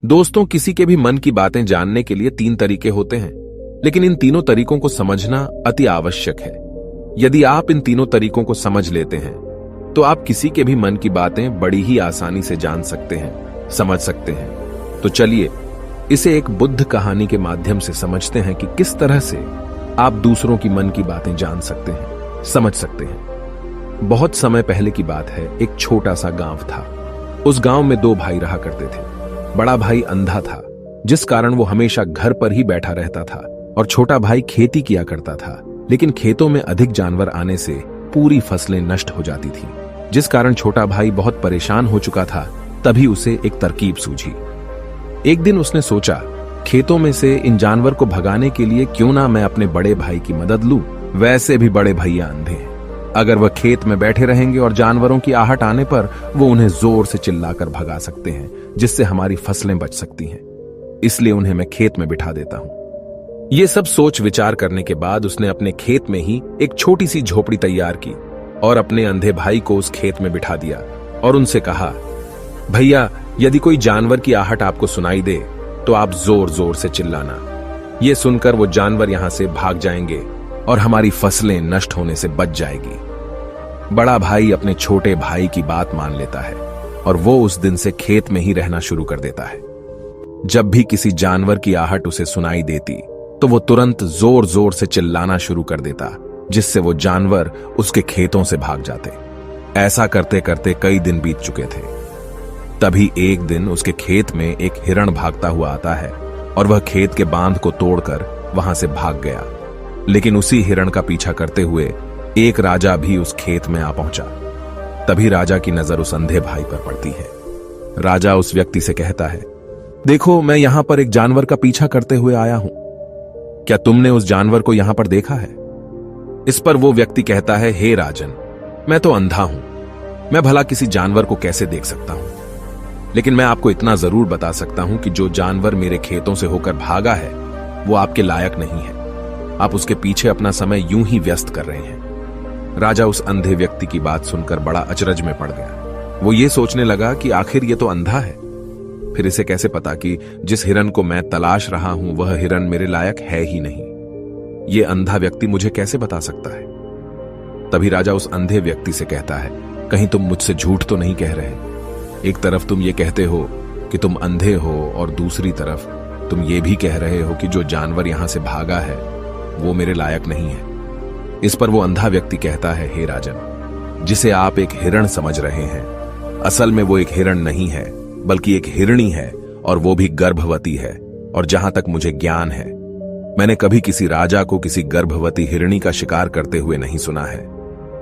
दोस्तों, किसी के भी मन की बातें जानने के लिए 3 तरीके होते हैं, लेकिन इन तीनों तरीकों को समझना अति आवश्यक है। यदि आप इन तीनों तरीकों को समझ लेते हैं, तो आप किसी के भी मन की बातें बड़ी ही आसानी से जान सकते हैं, समझ सकते हैं। तो चलिए इसे एक बुद्ध कहानी के माध्यम से समझते हैं कि किस तरह से आप दूसरों की मन की बातें जान सकते हैं, समझ सकते हैं। बहुत समय पहले की बात है, एक छोटा सा गांव था। उस गांव में 2 भाई रहा करते थे। बड़ा भाई अंधा था, जिस कारण वो हमेशा घर पर ही बैठा रहता था, और छोटा भाई खेती किया करता था, लेकिन खेतों में अधिक जानवर आने से पूरी फसलें नष्ट हो जाती थी, जिस कारण छोटा भाई बहुत परेशान हो चुका था। तभी उसे एक तरकीब सूझी। एक दिन उसने सोचा, खेतों में से इन जानवर को भगाने के लिए क्यों ना मैं अपने बड़े भाई की मदद लूं। वैसे भी बड़े भैया अंधे हैं, अगर वह खेत में बैठे रहेंगे और जानवरों की आहट आने पर वो उन्हें जोर से चिल्लाकर भगा सकते हैं, जिससे हमारी फसलें बच सकती हैं। इसलिए उन्हें मैं खेत में बिठा देता हूं। ये सब सोच विचार करने के बाद उसने अपने खेत में ही एक छोटी सी झोपड़ी तैयार की और अपने अंधे भाई को उस खेत में बिठा दिया और उनसे कहा, भैया, यदि कोई जानवर की आहट आपको सुनाई दे तो आप जोर जोर से चिल्लाना। ये सुनकर वो जानवर यहां से भाग जाएंगे और हमारी फसलें नष्ट होने से बच जाएगी। बड़ा भाई अपने छोटे भाई की बात मान लेता है और वो उस दिन से खेत में ही रहना शुरू कर देता है। जब भी किसी जानवर की आहट उसे सुनाई देती तो वो तुरंत जोर जोर से चिल्लाना शुरू कर देता, जिससे वो जानवर उसके खेतों से भाग जाते। ऐसा करते करते कई दिन बीत चुके थे। तभी एक दिन उसके खेत में एक हिरण भागता हुआ आता है और वह खेत के बांध को तोड़कर वहां से भाग गया। लेकिन उसी हिरण का पीछा करते हुए एक राजा भी उस खेत में आ पहुंचा। तभी राजा की नजर उस अंधे भाई पर पड़ती है। राजा उस व्यक्ति से कहता है, देखो, मैं यहां पर एक जानवर का पीछा करते हुए आया हूं। क्या तुमने उस जानवर को यहां पर देखा है? इस पर वो व्यक्ति कहता है, हे राजन, मैं तो अंधा हूं, मैं भला किसी जानवर को कैसे देख सकता हूं। लेकिन मैं आपको इतना जरूर बता सकता हूं कि जो जानवर मेरे खेतों से होकर भागा है वो आपके लायक नहीं है। आप उसके पीछे अपना समय यूं ही व्यस्त कर रहे हैं। राजा उस अंधे व्यक्ति की बात सुनकर बड़ा अचरज में पड़ गया। वो ये सोचने लगा कि आखिर ये तो अंधा है, फिर इसे कैसे पता कि जिस हिरन को मैं तलाश रहा हूं वह हिरन मेरे लायक है ही नहीं। ये अंधा व्यक्ति मुझे कैसे बता सकता है? तभी राजा उस अंधे व्यक्ति से कहता है, कहीं तुम मुझसे झूठ तो नहीं कह रहे? एक तरफ तुम ये कहते हो कि तुम अंधे हो और दूसरी तरफ तुम ये भी कह रहे हो कि जो जानवर यहां से भागा है वो मेरे लायक नहीं है। इस पर वो अंधा व्यक्ति कहता है, हे राजन, जिसे आप एक हिरण समझ रहे हैं, असल में वो एक हिरण नहीं है, बल्कि एक हिरणी है, और वो भी गर्भवती है। और जहां तक मुझे ज्ञान है, मैंने कभी किसी राजा को किसी गर्भवती हिरणी का शिकार करते हुए नहीं सुना है।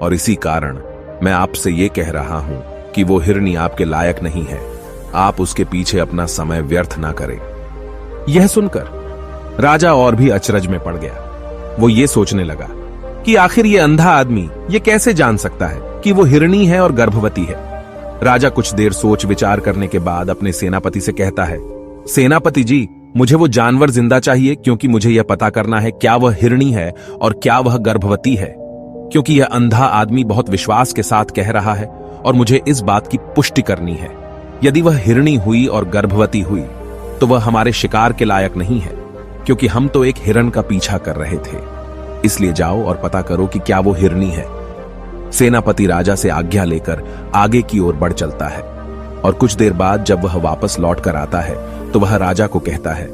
और इसी कारण मैं आपसे ये कह रहा हूं कि वो हिरणी आपके लायक नहीं है। आप उसके पीछे अपना समय व्यर्थ ना करें। यह सुनकर राजा और भी अचरज में पड़ गया। वो ये सोचने लगा कि आखिर ये अंधा आदमी ये कैसे जान सकता है कि वो हिरणी है और गर्भवती है। राजा कुछ देर सोच विचार करने के बाद अपने सेनापति से कहता है, सेनापति जी, मुझे वो जानवर जिंदा चाहिए, क्योंकि मुझे यह पता करना है क्या वह हिरणी है और क्या वह गर्भवती है। क्योंकि यह अंधा आदमी बहुत विश्वास के साथ कह रहा है और मुझे इस बात की पुष्टि करनी है। यदि वह हिरणी हुई और गर्भवती हुई तो वह हमारे शिकार के लायक नहीं है, क्योंकि हम तो एक हिरण का पीछा कर रहे थे। इसलिए जाओ और पता करो कि क्या वो हिरणी है। सेनापति राजा से आज्ञा लेकर आगे की ओर बढ़ चलता है और कुछ देर बाद जब वह वापस लौट कर आता है तो वह राजा को कहता है,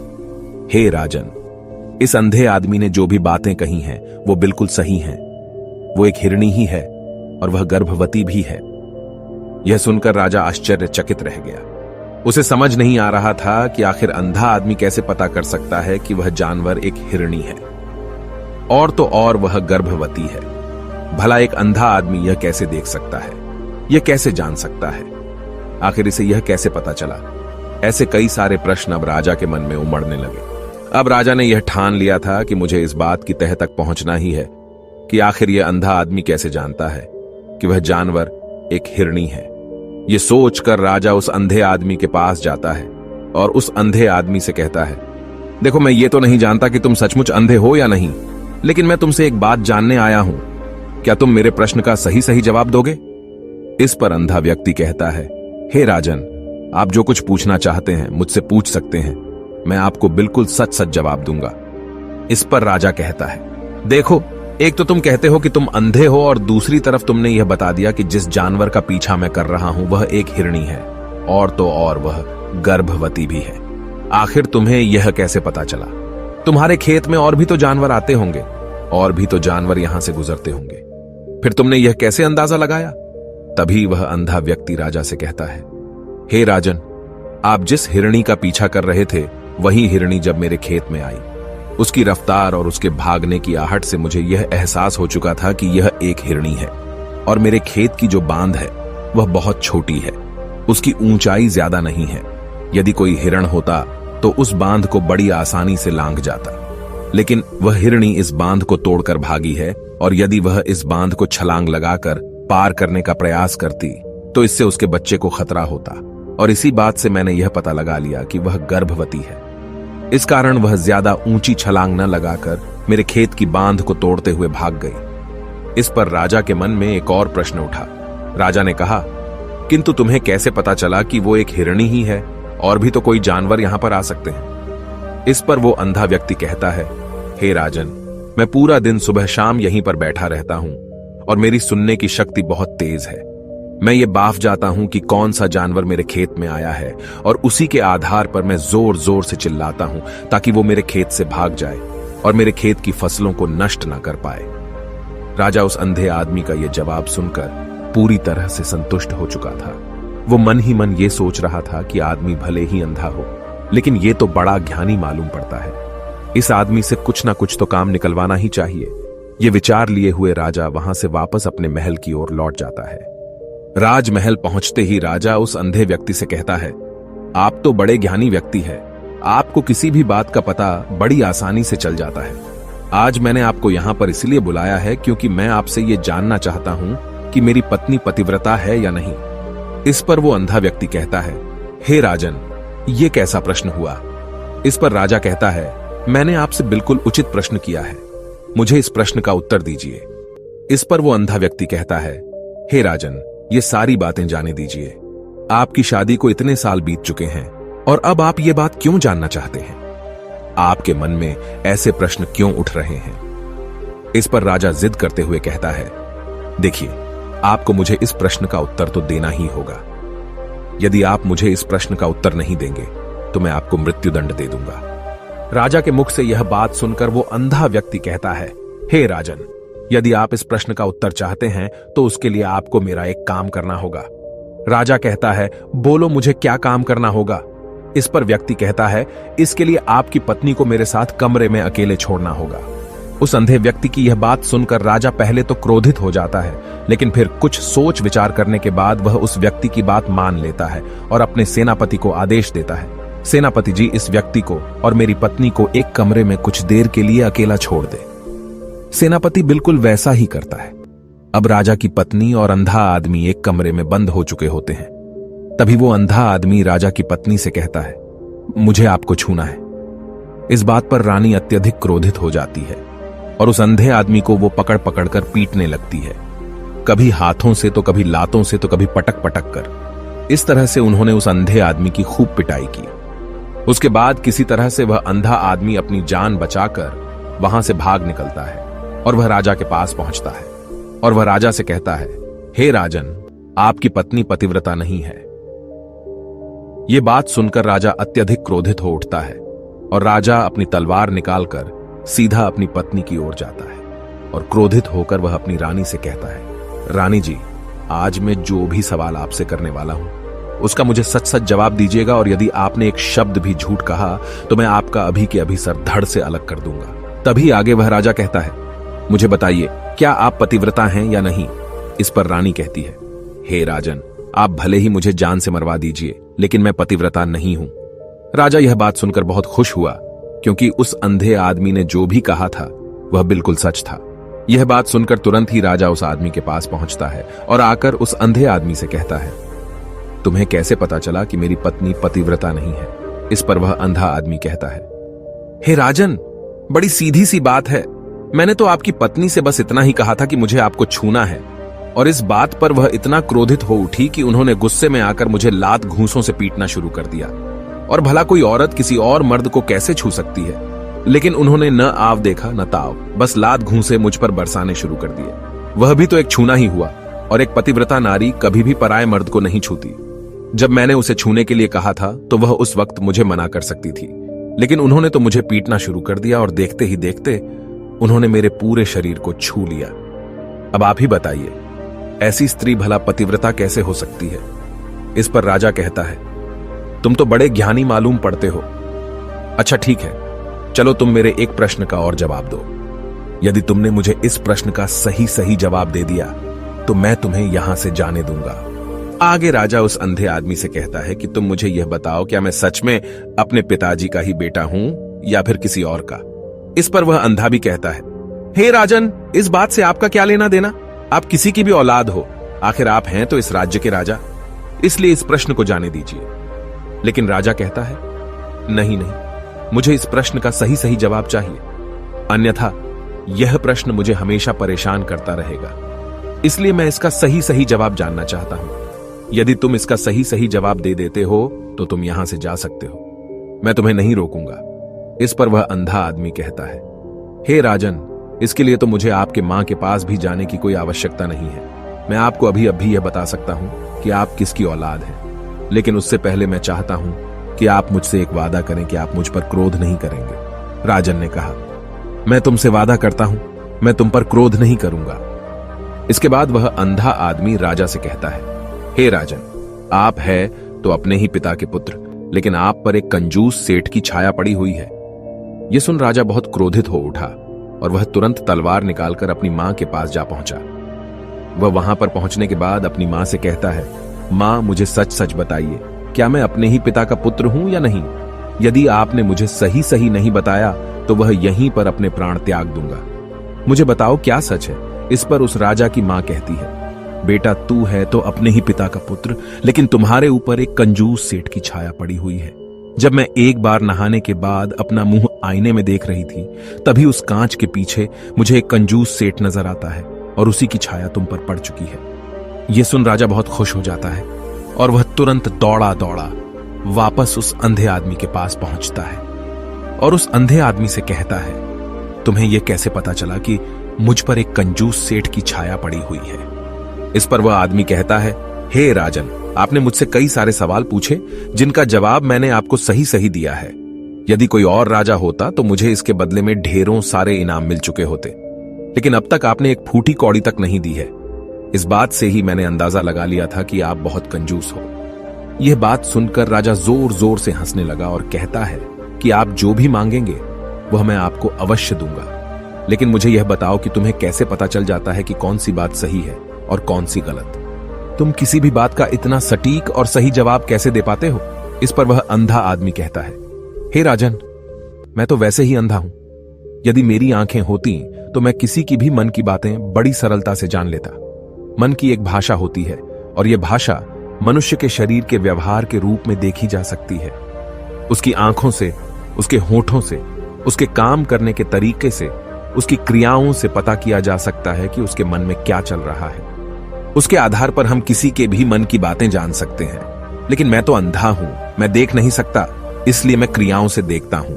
हे राजन, इस अंधे आदमी ने जो भी बातें कही हैं वो बिल्कुल सही हैं। वो एक हिरणी ही है और वह गर्भवती भी है। यह सुनकर राजा आश्चर्यचकित रह गया। उसे समझ नहीं आ रहा था कि आखिर अंधा आदमी कैसे पता कर सकता है कि वह जानवर एक हिरणी है, और तो और वह गर्भवती है। भला एक अंधा आदमी यह कैसे देख सकता है, यह कैसे जान सकता है? आखिर इसे यह कैसे पता चला? ऐसे कई सारे प्रश्न अब राजा के मन में उमड़ने लगे। अब राजा ने यह ठान लिया था कि मुझे इस बात की तह तक पहुंचना ही है कि आखिर यह अंधा आदमी कैसे जानता है कि वह जानवर एक हिरणी है। यह सोचकर राजा उस अंधे आदमी के पास जाता है और उस अंधे आदमी से कहता है, देखो, मैं ये तो नहीं जानता कि तुम सचमुच अंधे हो या नहीं, लेकिन मैं तुमसे एक बात जानने आया हूं। क्या तुम मेरे प्रश्न का सही सही जवाब दोगे? इस पर अंधा व्यक्ति कहता है, हे राजन, आप जो कुछ पूछना चाहते हैं मुझसे पूछ सकते हैं, मैं आपको बिल्कुल सच सच जवाब दूंगा। इस पर राजा कहता है, देखो, एक तो तुम कहते हो कि तुम अंधे हो और दूसरी तरफ तुमने यह बता दिया कि जिस जानवर का पीछा मैं कर रहा हूं वह एक हिरणी है, और तो और वह गर्भवती भी है। आखिर तुम्हें यह कैसे पता चला? तुम्हारे खेत में और भी तो जानवर आते होंगे, और भी तो जानवर यहां से गुजरते होंगे, फिर तुमने यह कैसे अंदाजा लगाया? तभी वह अंधा व्यक्ति राजा से कहता है, हे राजन, आप जिस हिरणी का पीछा कर रहे थे वही हिरणी जब मेरे खेत में आई, उसकी रफ्तार और उसके भागने की आहट से मुझे यह एहसास हो चुका था कि यह एक हिरणी है, और मेरे खेत की जो बांध है वह बहुत छोटी है, उसकी ऊंचाई ज्यादा नहीं है। यदि कोई हिरण होता तो उस बांध को बड़ी आसानी से लांघ जाता, लेकिन वह हिरणी इस बांध को तोड़कर भागी है, और यदि वह इस बांध को छलांग लगाकर पार करने का प्रयास करती तो इससे उसके बच्चे को खतरा होता, और इसी बात से मैंने यह पता लगा लिया कि वह गर्भवती है। इस कारण वह ज्यादा ऊंची छलांग न लगाकर मेरे खेत की बांध को तोड़ते हुए भाग गई। इस पर राजा के मन में एक और प्रश्न उठा। राजा ने कहा, किंतु तुम्हें कैसे पता चला कि वो एक हिरणी ही है, और भी तो कोई जानवर यहां पर आ सकते हैं? इस पर वो अंधा व्यक्ति कहता है, हे राजन, मैं पूरा दिन सुबह शाम यहीं पर बैठा रहता हूं, और मेरी सुनने की शक्ति बहुत तेज है। मैं ये बाफ जाता हूं कि कौन सा जानवर मेरे खेत में आया है, और उसी के आधार पर मैं जोर जोर से चिल्लाता हूं ताकि वो मेरे खेत से भाग जाए और मेरे खेत की फसलों को नष्ट ना कर पाए। राजा उस अंधे आदमी का यह जवाब सुनकर पूरी तरह से संतुष्ट हो चुका था। वो मन ही मन ये सोच रहा था कि आदमी भले ही अंधा हो, लेकिन ये तो बड़ा ज्ञानी मालूम पड़ता है। इस आदमी से कुछ ना कुछ तो काम निकलवाना ही चाहिए। ये विचार लिए हुए राजा वहां से वापस अपने महल की ओर लौट जाता है। राजमहल पहुंचते ही राजा उस अंधे व्यक्ति से कहता है, आप तो बड़े ज्ञानी व्यक्ति हैं, आपको किसी भी बात का पता बड़ी आसानी से चल जाता है। आज मैंने आपको यहां पर इसलिए बुलाया है क्योंकि मैं आपसे ये जानना चाहता हूं कि मेरी पत्नी पतिव्रता है या नहीं। इस पर वो अंधा व्यक्ति कहता है, हे राजन, ये कैसा प्रश्न हुआ? इस पर राजा कहता है, मैंने आपसे बिल्कुल उचित प्रश्न किया है, मुझे इस प्रश्न का उत्तर दीजिए। इस पर वो अंधा व्यक्ति कहता है, हे राजन, ये सारी बातें जाने दीजिए। आपकी शादी को इतने साल बीत चुके हैं, और अब आप ये बात क्यों जानना चाहते हैं? आपके मन में ऐसे प्रश्न क्यों उठ रहे हैं? इस पर राजा जिद करते हुए कहता है, देखिए, आपको मुझे इस प्रश्न का उत्तर तो देना ही होगा। यदि आप मुझे इस प्रश्न का उत्तर नहीं देंगे तो मैं आपको मृत्युदंड दे दूंगा। राजा के मुख से यह बात सुनकर वो अंधा व्यक्ति कहता है, हे राजन, यदि आप इस प्रश्न का उत्तर चाहते हैं तो उसके लिए आपको मेरा एक काम करना होगा। राजा कहता है, बोलो, मुझे क्या काम करना होगा? इस पर व्यक्ति कहता है, इसके लिए आपकी पत्नी को मेरे साथ कमरे में अकेले छोड़ना होगा। उस अंधे व्यक्ति की यह बात सुनकर राजा पहले तो क्रोधित हो जाता है, लेकिन फिर कुछ सोच विचार करने के बाद वह उस व्यक्ति की बात मान लेता है और अपने सेनापति को आदेश देता है, सेनापति जी, इस व्यक्ति को और मेरी पत्नी को एक कमरे में कुछ देर के लिए अकेला छोड़ दे। सेनापति बिल्कुल वैसा ही करता है। अब राजा की पत्नी और अंधा आदमी एक कमरे में बंद हो चुके होते हैं। तभी वो अंधा आदमी राजा की पत्नी से कहता है, मुझे आपको छूना है। इस बात पर रानी अत्यधिक क्रोधित हो जाती है और उस अंधे आदमी को वो पकड़ पकड़ कर पीटने लगती है, कभी हाथों से तो कभी लातों से तो कभी पटक पटक कर। इस तरह से उन्होंने उस अंधे आदमी की खूब पिटाई की। उसके बाद किसी तरह से वह अंधा आदमी अपनी जान बचाकर वहां से भाग निकलता है और वह राजा के पास पहुंचता है और वह राजा से कहता है, हे राजन, आपकी पत्नी पतिव्रता नहीं है। यह बात सुनकर राजा अत्यधिक क्रोधित हो उठता है और राजा अपनी तलवार निकालकर सीधा अपनी पत्नी की ओर जाता है और क्रोधित होकर वह अपनी रानी से कहता है, रानी जी, आज मैं जो भी सवाल आपसे करने वाला हूं उसका मुझे सच सच जवाब दीजिएगा, और यदि आपने एक शब्द भी झूठ कहा तो मैं आपका अभी के अभी सर धड़ से अलग कर दूंगा। तभी आगे वह राजा कहता है, मुझे बताइए, क्या आप पतिव्रता हैं या नहीं? इस पर रानी कहती है, हे राजन, आप भले ही मुझे जान से मरवा दीजिए, लेकिन मैं पतिव्रता नहीं हूं। राजा यह बात सुनकर बहुत खुश हुआ, क्योंकि उस अंधे आदमी ने जो भी कहा था वह बिल्कुल सच था। यह बात सुनकर तुरंत ही राजा उस आदमी के पास पहुंचता है और आकर उस अंधे आदमी से कहता है, तुम्हें कैसे पता चला कि मेरी पत्नी पतिव्रता नहीं है? इस पर वह अंधा आदमी कहता है, हे राजन, बड़ी सीधी सी बात है। मैंने तो आपकी पत्नी से बस इतना ही कहा था कि मुझे आपको छूना है, और इस बात पर वह इतना क्रोधित हो उठी कि उन्होंने गुस्से में आकर मुझे लात घूंसों से पीटना शुरू कर दिया। और भला कोई औरत किसी और मर्द को कैसे छू सकती है, लेकिन उन्होंने न आव देखा न ताव, बस लात घूंसे मुझ पर बरसाने शुरू कर दिए। वह भी तो एक छूना ही हुआ, और एक पतिव्रता नारी कभी भी पराये मर्द को नहीं छूती। जब मैंने उसे छूने के लिए कहा था तो वह उस वक्त मुझे मना कर सकती थी, लेकिन उन्होंने तो मुझे पीटना शुरू कर दिया और देखते ही देखते उन्होंने मेरे पूरे शरीर को छू लिया। अब आप ही बताइए, ऐसी स्त्री भला पतिव्रता कैसे हो सकती है? इस पर राजा कहता है, तुम तो बड़े ज्ञानी मालूम पड़ते हो। अच्छा ठीक है, चलो तुम मेरे एक प्रश्न का और जवाब दो। यदि तुमने मुझे इस प्रश्न का सही सही जवाब दे दिया तो मैं तुम्हें यहां से जाने दूंगा। आगे राजा उस अंधे आदमी से कहता है कि तुम मुझे यह बताओ, क्या मैं सच में अपने पिताजी का ही बेटा हूं या फिर किसी और का? इस पर वह अंधा भी कहता है, हे राजन, इस बात से आपका क्या लेना देना? आप किसी की भी औलाद हो, आखिर आप हैं तो इस राज्य के राजा, इसलिए इस प्रश्न को जाने दीजिए। लेकिन राजा कहता है, नहीं नहीं, मुझे इस प्रश्न का सही सही जवाब चाहिए, अन्यथा यह प्रश्न मुझे हमेशा परेशान करता रहेगा। इसलिए मैं इसका सही सही जवाब जानना चाहता हूं। यदि तुम इसका सही सही जवाब दे देते हो तो तुम यहां से जा सकते हो, मैं तुम्हें नहीं रोकूंगा। इस पर वह अंधा आदमी कहता है, हे राजन, इसके लिए तो मुझे आपके मां के पास भी जाने की कोई आवश्यकता नहीं है। मैं आपको अभी अभी यह बता सकता हूं कि आप किसकी औलाद हैं, लेकिन उससे पहले मैं चाहता हूं कि आप मुझसे एक वादा करें कि आप मुझ पर क्रोध नहीं करेंगे। राजन ने कहा, मैं तुमसे वादा करता हूं, मैं तुम पर क्रोध नहीं करूंगा। इसके बाद वह अंधा आदमी राजा से कहता है, हे राजन, आप है तो अपने ही पिता के पुत्र, लेकिन आप पर एक कंजूस सेठ की छाया पड़ी हुई है। यह सुन राजा बहुत क्रोधित हो उठा और वह तुरंत तलवार निकालकर अपनी मां के पास जा पहुंचा। वह वहां पर पहुंचने के बाद अपनी मां से कहता है, मां, मुझे सच सच बताइए, क्या मैं अपने ही पिता का पुत्र हूं या नहीं? यदि आपने मुझे सही सही नहीं बताया तो वह यहीं पर अपने प्राण त्याग दूंगा। मुझे बताओ क्या सच है? इस पर उस राजा की मां कहती है, बेटा, तू है तो अपने ही पिता का पुत्र, लेकिन तुम्हारे ऊपर एक कंजूस सेठ की छाया पड़ी हुई है। जब मैं एक बार नहाने के बाद अपना मुंह आईने में देख रही थी, तभी उस कांच के पीछे मुझे एक कंजूस सेठ नजर आता है और उसी की छाया तुम पर पड़ चुकी है। यह सुन राजा बहुत खुश हो जाता है और वह तुरंत दौड़ा दौड़ा वापस उस अंधे आदमी के पास पहुंचता है और उस अंधे आदमी से कहता है, तुम्हें यह कैसे पता चला कि मुझ पर एक कंजूस सेठ की छाया पड़ी हुई है? इस पर वह आदमी कहता है, हे राजन, आपने मुझसे कई सारे सवाल पूछे जिनका जवाब मैंने आपको सही सही दिया है। यदि कोई और राजा होता तो मुझे इसके बदले में ढेरों सारे इनाम मिल चुके होते, लेकिन अब तक आपने एक फूटी कौड़ी तक नहीं दी है। इस बात से ही मैंने अंदाजा लगा लिया था कि आप बहुत कंजूस हो। यह बात सुनकर राजा जोर जोर से हंसने लगा और कहता है कि आप जो भी मांगेंगे वह मैं आपको अवश्य दूंगा, लेकिन मुझे यह बताओ कि तुम्हें कैसे पता चल जाता है कि कौन सी बात सही है और कौन सी गलत? तुम किसी भी बात का इतना सटीक और सही जवाब कैसे दे पाते हो? इस पर वह अंधा आदमी कहता है, हे राजन, मैं तो वैसे ही अंधा हूं। यदि मेरी आंखें होती तो मैं किसी की भी मन की बातें बड़ी सरलता से जान लेता। मन की एक भाषा होती है और यह भाषा मनुष्य के शरीर के व्यवहार के रूप में देखी जा सकती है। उसकी आंखों से, उसके होठों से, उसके काम करने के तरीके से, उसकी क्रियाओं से पता किया जा सकता है कि उसके मन में क्या चल रहा है। उसके आधार पर हम किसी के भी मन की बातें जान सकते हैं, लेकिन मैं तो अंधा हूं, मैं देख नहीं सकता, इसलिए मैं क्रियाओं से देखता हूं।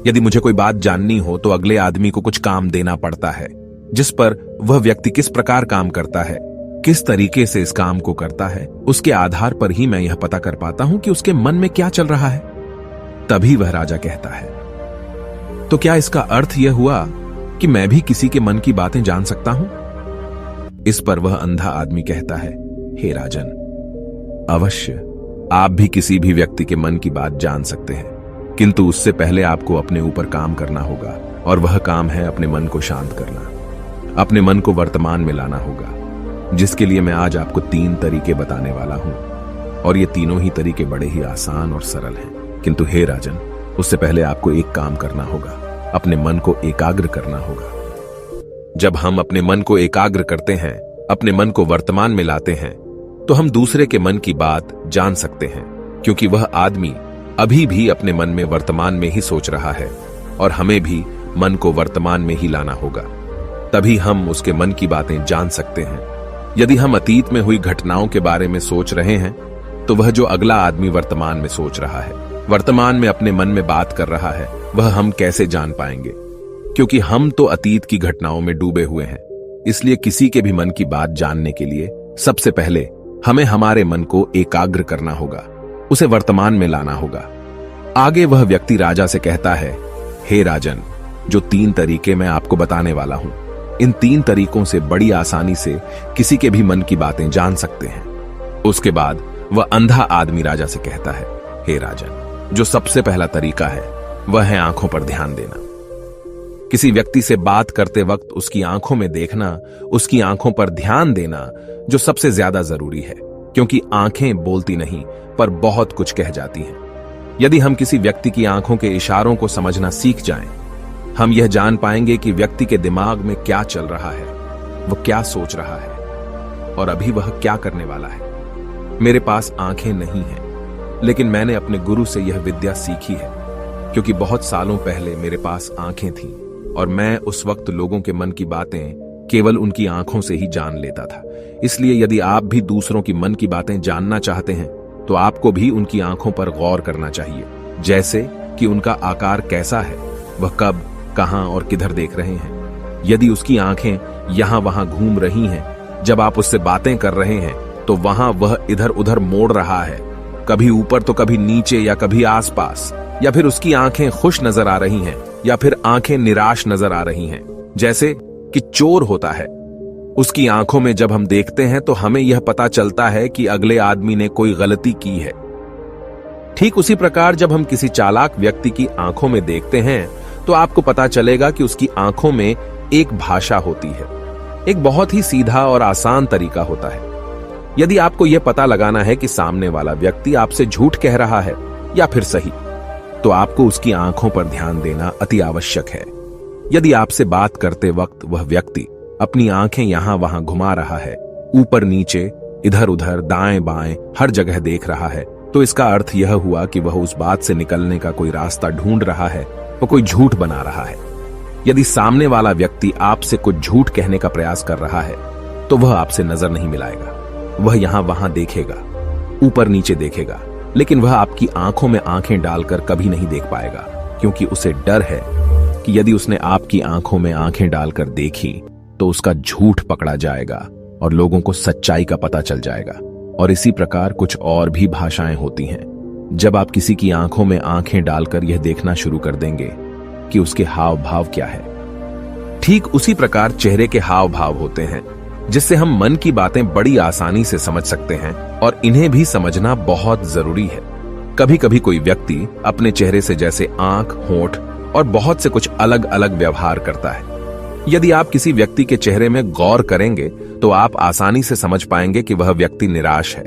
यदि मुझे कोई बात जाननी हो तो अगले आदमी को कुछ काम देना पड़ता है, जिस पर वह व्यक्ति किस प्रकार काम करता है, किस तरीके से इस काम को करता है, उसके आधार पर ही मैं यह पता कर पाता हूं कि उसके मन में क्या चल रहा है। तभी वह राजा कहता है, तो क्या इसका अर्थ यह हुआ कि मैं भी किसी के मन की बातें जान सकता हूं? इस पर वह अंधा आदमी कहता है, हे राजन, अवश्य आप भी किसी भी व्यक्ति के मन की बात जान सकते हैं, किंतु उससे पहले आपको अपने ऊपर काम करना होगा, और वह काम है अपने मन को शांत करना, अपने मन को वर्तमान में लाना होगा, जिसके लिए मैं आज आपको 3 तरीके बताने वाला हूं। और ये तीनों ही तरीके बड़े ही आसान और सरल हैं, किंतु हे राजन, उससे पहले आपको एक काम करना होगा, अपने मन को एकाग्र करना होगा। जब हम अपने मन को एकाग्र करते हैं, अपने मन को वर्तमान में लाते हैं, तो हम दूसरे के मन की बात जान सकते हैं, क्योंकि वह आदमी अभी भी अपने मन में वर्तमान में ही सोच रहा है, और हमें भी मन को वर्तमान में ही लाना होगा। तभी हम उसके मन की बातें जान सकते हैं। यदि हम अतीत में हुई घटनाओं के बारे में सोच रहे हैं तो वह जो अगला आदमी वर्तमान में सोच रहा है, वर्तमान में अपने मन में बात कर रहा है, वह हम कैसे जान पाएंगे? क्योंकि हम तो अतीत की घटनाओं में डूबे हुए हैं। इसलिए किसी के भी मन की बात जानने के लिए सबसे पहले हमें हमारे मन को एकाग्र करना होगा, उसे वर्तमान में लाना होगा। आगे वह व्यक्ति राजा से कहता है, हे राजन, जो 3 तरीके मैं आपको बताने वाला हूं, इन 3 तरीकों से बड़ी आसानी से किसी के भी मन की बातें जान सकते हैं। उसके बाद वह अंधा आदमी राजा से कहता है, हे राजन, जो सबसे पहला तरीका है वह है आंखों पर ध्यान देना। किसी व्यक्ति से बात करते वक्त उसकी आंखों में देखना, उसकी आंखों पर ध्यान देना जो सबसे ज्यादा जरूरी है, क्योंकि आंखें बोलती नहीं पर बहुत कुछ कह जाती हैं। यदि हम किसी व्यक्ति की आंखों के इशारों को समझना सीख जाएं, हम यह जान पाएंगे कि व्यक्ति के दिमाग में क्या चल रहा है, वह क्या सोच रहा है और अभी वह क्या करने वाला है। मेरे पास आंखें नहीं हैं, लेकिन मैंने अपने गुरु से यह विद्या सीखी है, क्योंकि बहुत सालों पहले मेरे पास आंखें थीं और मैं उस वक्त लोगों के मन की बातें केवल उनकी आंखों से ही जान लेता था। इसलिए यदि आप भी दूसरों की मन की बातें जानना चाहते हैं तो आपको भी उनकी आंखों पर गौर करना चाहिए, जैसे कि उनका आकार कैसा है, वह कब, कहां और किधर देख रहे हैं। यदि उसकी आंखें यहां वहां घूम रही हैं, जब आप उससे बातें कर रहे हैं तो वहां वह इधर उधर मोड़ रहा है, कभी ऊपर तो कभी नीचे या कभी आसपास, या फिर उसकी आंखें खुश नजर आ रही हैं या फिर आंखें निराश नजर आ रही हैं, जैसे कि चोर होता है। उसकी आंखों में जब हम देखते हैं तो हमें यह पता चलता है कि अगले आदमी ने कोई गलती की है। ठीक उसी प्रकार जब हम किसी चालाक व्यक्ति की आंखों में देखते हैं तो आपको पता चलेगा कि उसकी आंखों में एक भाषा होती है, एक बहुत ही सीधा और आसान तरीका होता है। यदि आपको यह पता लगाना है कि सामने वाला व्यक्ति आपसे झूठ कह रहा है या फिर सही, तो आपको उसकी आंखों पर ध्यान देना अति आवश्यक है। यदि आपसे बात करते वक्त वह व्यक्ति अपनी आंखें यहां वहां घुमा रहा है, ऊपर नीचे, इधर उधर, दाएं बाएं, हर जगह देख रहा है, तो इसका अर्थ यह हुआ कि वह उस बात से निकलने का कोई रास्ता ढूंढ रहा है, वह कोई झूठ बना रहा है। यदि सामने वाला व्यक्ति आपसे कुछ झूठ कहने का प्रयास कर रहा है तो वह आपसे नजर नहीं मिलाएगा। वह यहां वहां देखेगा, ऊपर नीचे देखेगा, लेकिन वह आपकी आंखों में आंखें डालकर कभी नहीं देख पाएगा, क्योंकि उसे डर है कि यदि उसने आपकी आंखों में आंखें डालकर देखी तो उसका झूठ पकड़ा जाएगा और लोगों को सच्चाई का पता चल जाएगा। और इसी प्रकार कुछ और भी भाषाएं होती हैं। जब आप किसी की आंखों में आंखें डालकर यह देखना शुरू कर देंगे कि उसके हाव भाव क्या है, ठीक उसी प्रकार चेहरे के हाव भाव होते हैं, जिससे हम मन की बातें बड़ी आसानी से समझ सकते हैं और इन्हें भी समझना बहुत जरूरी है। कभी कभी कोई व्यक्ति अपने चेहरे से जैसे आंख, होंठ और बहुत से कुछ अलग अलग व्यवहार करता है। यदि आप किसी व्यक्ति के चेहरे में गौर करेंगे तो आप आसानी से समझ पाएंगे कि वह व्यक्ति निराश है,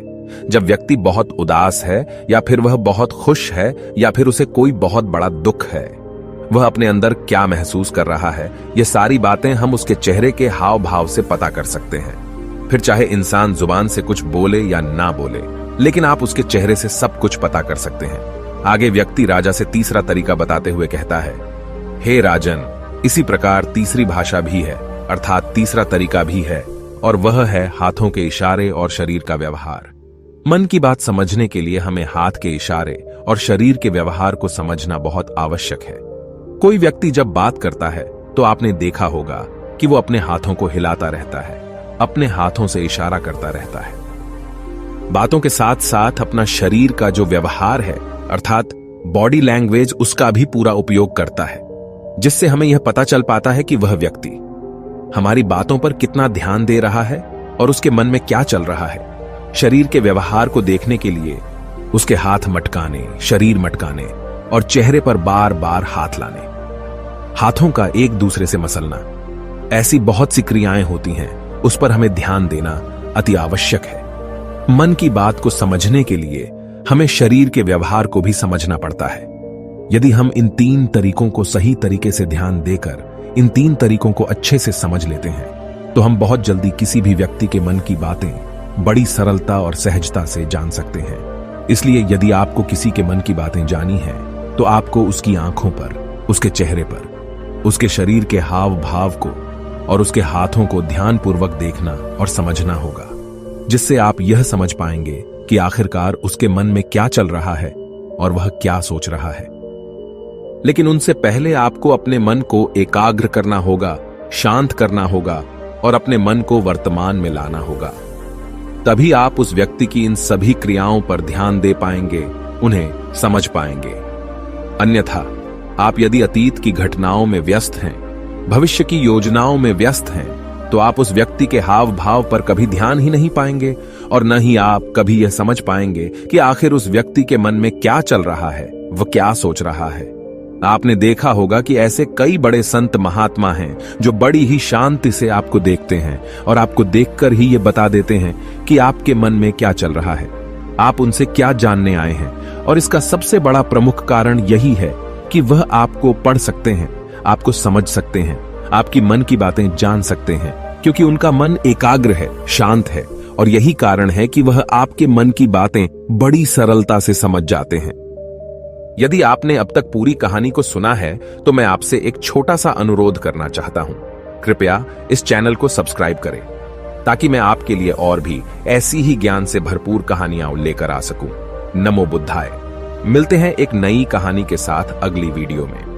जब व्यक्ति बहुत उदास है, या फिर वह बहुत खुश है, या फिर उसे कोई बहुत बड़ा दुख है। वह अपने अंदर क्या महसूस कर रहा है, ये सारी बातें हम उसके चेहरे के हाव भाव से पता कर सकते हैं। फिर चाहे इंसान जुबान से कुछ बोले या ना बोले, लेकिन आप उसके चेहरे से सब कुछ पता कर सकते हैं। आगे व्यक्ति राजा से तीसरा तरीका बताते हुए कहता है, हे राजन, इसी प्रकार तीसरी भाषा भी है, अर्थात तीसरा तरीका भी है, और वह है हाथों के इशारे और शरीर का व्यवहार। मन की बात समझने के लिए हमें हाथ के इशारे और शरीर के व्यवहार को समझना बहुत आवश्यक है। कोई व्यक्ति जब बात करता है तो आपने देखा होगा कि वो अपने हाथों को हिलाता रहता है, अपने हाथों से इशारा करता रहता है। बातों के साथ साथ अपना शरीर का जो व्यवहार है, अर्थात बॉडी लैंग्वेज, उसका भी पूरा उपयोग करता है, जिससे हमें यह पता चल पाता है कि वह व्यक्ति हमारी बातों पर कितना ध्यान दे रहा है और उसके मन में क्या चल रहा है। शरीर के व्यवहार को देखने के लिए उसके हाथ मटकाने, शरीर मटकाने और चेहरे पर बार बार हाथ लाने, हाथों का एक दूसरे से मसलना, ऐसी बहुत सी क्रियाएं होती हैं, उस पर हमें ध्यान देना अति आवश्यक है। मन की बात को समझने के लिए हमें शरीर के व्यवहार को भी समझना पड़ता है। यदि हम इन 3 तरीकों को सही तरीके से ध्यान देकर इन 3 तरीकों को अच्छे से समझ लेते हैं तो हम बहुत जल्दी किसी भी व्यक्ति के मन की बातें बड़ी सरलता और सहजता से जान सकते हैं। इसलिए यदि आपको किसी के मन की बातें जानी है तो आपको उसकी आंखों पर, उसके चेहरे पर, उसके शरीर के हाव भाव को और उसके हाथों को ध्यानपूर्वक देखना और समझना होगा, जिससे आप यह समझ पाएंगे कि आखिरकार उसके मन में क्या चल रहा है और वह क्या सोच रहा है। लेकिन उनसे पहले आपको अपने मन को एकाग्र करना होगा, शांत करना होगा और अपने मन को वर्तमान में लाना होगा। तभी आप उस व्यक्ति की इन सभी क्रियाओं पर ध्यान दे पाएंगे, उन्हें समझ पाएंगे। अन्यथा आप यदि अतीत की घटनाओं में व्यस्त हैं, भविष्य की योजनाओं में व्यस्त हैं, तो आप उस व्यक्ति के हाव भाव पर कभी ध्यान ही नहीं पाएंगे और न ही आप कभी यह समझ पाएंगे कि आखिर उस व्यक्ति के मन में क्या चल रहा है, वह क्या सोच रहा है। आपने देखा होगा कि ऐसे कई बड़े संत महात्मा हैं जो बड़ी ही शांति से आपको देखते हैं और आपको देखकर ही ये बता देते हैं कि आपके मन में क्या चल रहा है, आप उनसे क्या जानने आए हैं। और इसका सबसे बड़ा प्रमुख कारण यही है कि वह आपको पढ़ सकते हैं, आपको समझ सकते हैं, आपकी मन की बातें जान सकते हैं, क्योंकि उनका मन एकाग्र है, शांत है। और यही कारण है कि वह आपके मन की बातें बड़ी सरलता से समझ जाते हैं। यदि आपने अब तक पूरी कहानी को सुना है तो मैं आपसे एक छोटा सा अनुरोध करना चाहता हूं। कृपया इस चैनल को सब्सक्राइब करें ताकि मैं आपके लिए और भी ऐसी ही ज्ञान से भरपूर कहानियां लेकर आ सकूं। नमो बुद्धाय। मिलते हैं एक नई कहानी के साथ अगली वीडियो में।